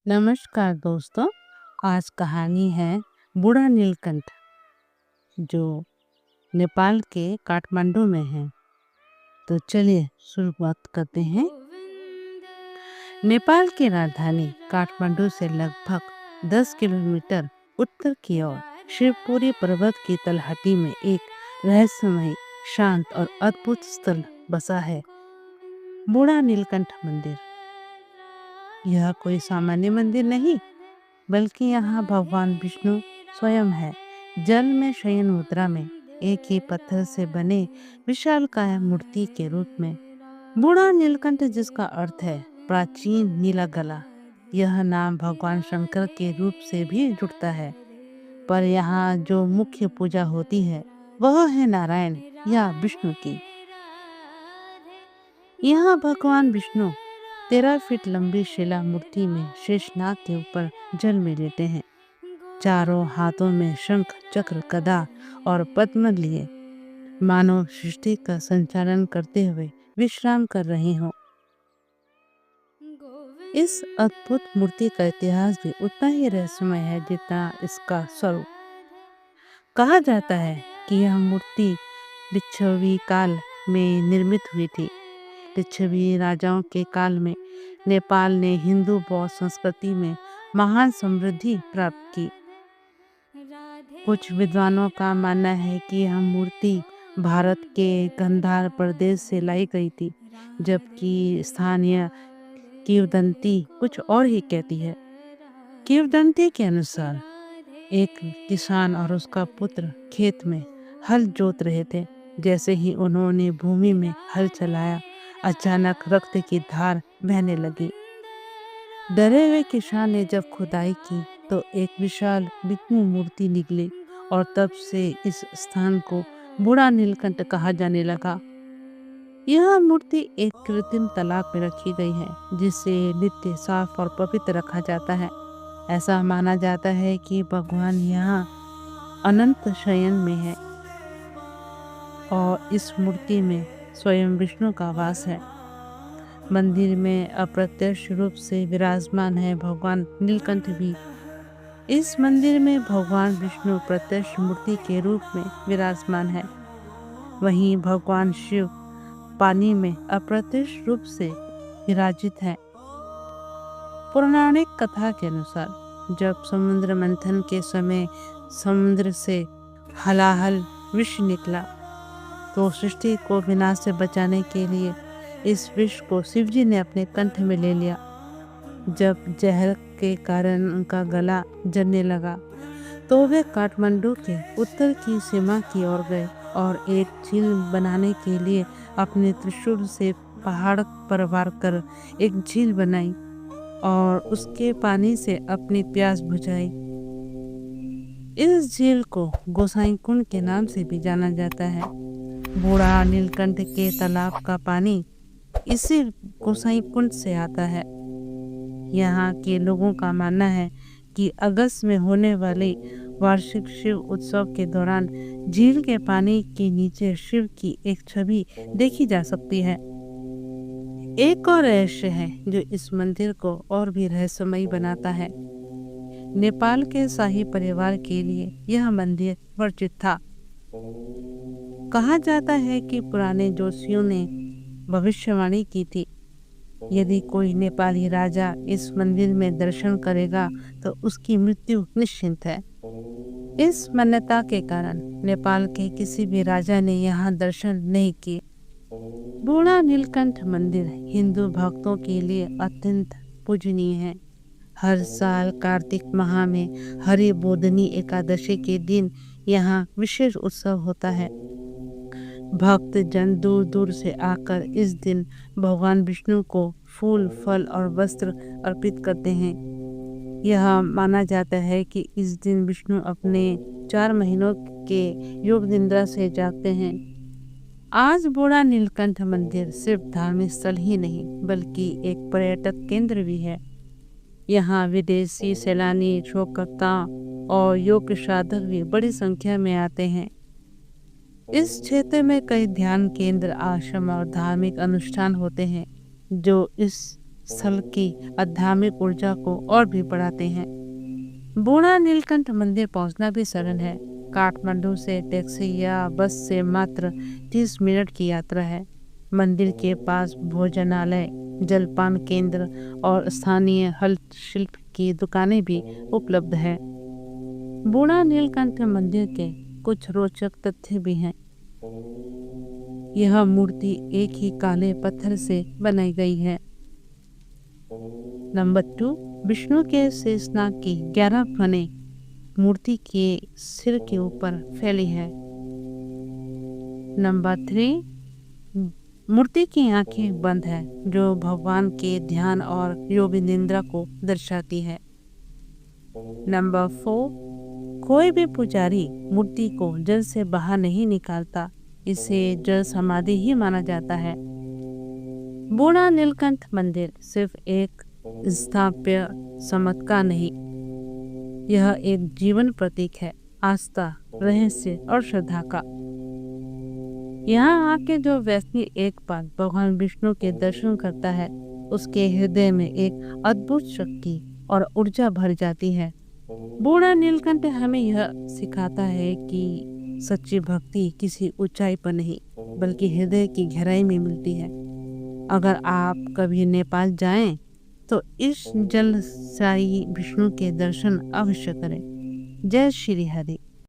नमस्कार दोस्तों। आज कहानी है बूढ़ा नीलकंठ, जो नेपाल के काठमांडू में है। तो चलिए शुरुआत करते हैं। नेपाल की राजधानी काठमांडू से लगभग 10 किलोमीटर उत्तर की ओर शिवपुरी पर्वत की तलहटी में एक रहस्यमयी, शांत और अद्भुत स्थल बसा है, बूढ़ा नीलकंठ मंदिर। यह कोई सामान्य मंदिर नहीं, बल्कि यहाँ भगवान विष्णु स्वयं है, जल में शयन मुद्रा में, एक ही पत्थर से बने विशालकाय मूर्ति के रूप में। बूढ़ा नीलकंठ, जिसका अर्थ है प्राचीन नीला गला। यह नाम भगवान शंकर के रूप से भी जुड़ता है, पर यहाँ जो मुख्य पूजा होती है वह है नारायण या विष्णु की। यहाँ भगवान विष्णु 13 फीट लंबी शिला मूर्ति में शेषनाग के ऊपर जल में लेटे हैं, चारों हाथों में शंख, चक्र, गदा और पद्म लिए, मानव सृष्टि का संचालन करते हुए विश्राम कर रहे हो। इस अद्भुत मूर्ति का इतिहास भी उतना ही रहस्यमय है जितना इसका स्वरूप। कहा जाता है कि यह मूर्ति लिच्छवी काल में निर्मित हुई थी। लिच्छवी राजाओं के काल में नेपाल ने हिंदू बौद्ध संस्कृति में महान समृद्धि प्राप्त की। कुछ विद्वानों का मानना है कि यह मूर्ति भारत के गंधार प्रदेश से लाई गई थी, जबकि स्थानीय किंवदंती कुछ और ही कहती है। किंवदंती के अनुसार एक किसान और उसका पुत्र खेत में हल जोत रहे थे। जैसे ही उन्होंने भूमि में हल चलाया, अचानक रक्त की धार बहने लगी। डरे हुए किसान ने जब खुदाई की तो एक विशाल विष्णु मूर्ति निकली, और तब से इस स्थान को बूढ़ा नीलकंठ कहा जाने लगा। यह मूर्ति एक कृत्रिम तालाब में रखी गई है, जिसे नित्य साफ और पवित्र रखा जाता है। ऐसा माना जाता है कि भगवान यहाँ अनंत शयन में है और इस मूर्ति में स्वयं विष्णु का वास है। मंदिर में अप्रत्यक्ष रूप से विराजमान है भगवान नीलकंठ भी। इस मंदिर में भगवान विष्णु प्रत्यक्ष मूर्ति के रूप में विराजमान है, वहीं भगवान शिव पानी में अप्रत्यक्ष रूप से विराजित है। पौराणिक कथा के अनुसार जब समुद्र मंथन के समय समुद्र से हलाहल विष निकला, तो सृष्टि को विनाश से बचाने के लिए इस विष को शिवजी ने अपने कंठ में ले लिया। जब जहर के कारण उनका गला जलने लगा, तो वे काठमांडू के उत्तर की सीमा की ओर गए और एक झील बनाने के लिए अपने त्रिशूल से पहाड़ पर वार कर एक झील बनाई और उसके पानी से अपनी प्यास बुझाई। इस झील को गोसाई कुंड के नाम से भी जाना जाता है। बूढ़ा नीलकंठ के तालाब का पानी इसी गोसाई कुंड से आता है। यहाँ के लोगों का मानना है कि अगस्त में होने वाले वार्षिक शिव उत्सव के दौरान झील के पानी के नीचे शिव की एक छवि देखी जा सकती है। एक और रहस्य है जो इस मंदिर को और भी रहस्यमयी बनाता है। नेपाल के शाही परिवार के लिए यह मंदिर वर्जित था। कहा जाता है कि पुराने जोशियों ने भविष्यवाणी की थी, यदि कोई नेपाली राजा इस मंदिर में दर्शन करेगा तो उसकी मृत्यु निश्चित है। इस मान्यता के कारण नेपाल के किसी भी राजा ने यहाँ दर्शन नहीं किए। बूढ़ा नीलकंठ मंदिर हिंदू भक्तों के लिए अत्यंत पूजनीय है। हर साल कार्तिक माह में हरि बोधनी एकादशी के दिन यहाँ विशेष उत्सव होता है। भक्त जन दूर दूर से आकर इस दिन भगवान विष्णु को फूल, फल और वस्त्र अर्पित करते हैं। यह माना जाता है कि इस दिन विष्णु अपने 4 महीनों के योग निद्रा से जागते हैं। आज बूढ़ा नीलकंठ मंदिर सिर्फ धार्मिक स्थल ही नहीं, बल्कि एक पर्यटक केंद्र भी है। यहाँ विदेशी सैलानी, शोधकर्ता और योग साधक भी बड़ी संख्या में आते हैं। इस क्षेत्र में कई ध्यान केंद्र, आश्रम और धार्मिक अनुष्ठान होते हैं, जो इस स्थल की आध्यात्मिक ऊर्जा को और भी बढ़ाते हैं। बूढ़ा नीलकंठ मंदिर पहुंचना भी सरल है। काठमांडू से टैक्सी या बस से मात्र 30 मिनट की यात्रा है। मंदिर के पास भोजनालय, जलपान केंद्र और स्थानीय हस्तशिल्प की दुकानें भी उपलब्ध है। बूढ़ा नीलकंठ मंदिर के कुछ रोचक तथ्य भी हैं। यह मूर्ति एक ही काले पत्थर से बनाई गई है। नंबर 2, विष्णु के शेषनाग की 11 फनें मूर्ति के सिर के ऊपर फैली है। नंबर 3, मूर्ति की आंखें बंद है, जो भगवान के ध्यान और योग निद्रा को दर्शाती है। नंबर 4, कोई भी पुजारी मूर्ति को जल से बाहर नहीं निकालता, इसे जल समाधि ही माना जाता है। बूढ़ा नीलकंठ मंदिर सिर्फ एक स्थापत्य चमत्कार नहीं, यह एक जीवन प्रतीक है, आस्था, रहस्य और श्रद्धा का। यहाँ आके जो व्यक्ति एक बार भगवान विष्णु के दर्शन करता है, उसके हृदय में एक अद्भुत शक्ति और ऊर्जा भर जाती है। बूढ़ा नीलकंठ हमें यह सिखाता है कि सच्ची भक्ति किसी ऊंचाई पर नहीं, बल्कि हृदय की गहराई में मिलती है। अगर आप कभी नेपाल जाएं, तो इस जलशायी विष्णु के दर्शन अवश्य करें। जय श्री हरि।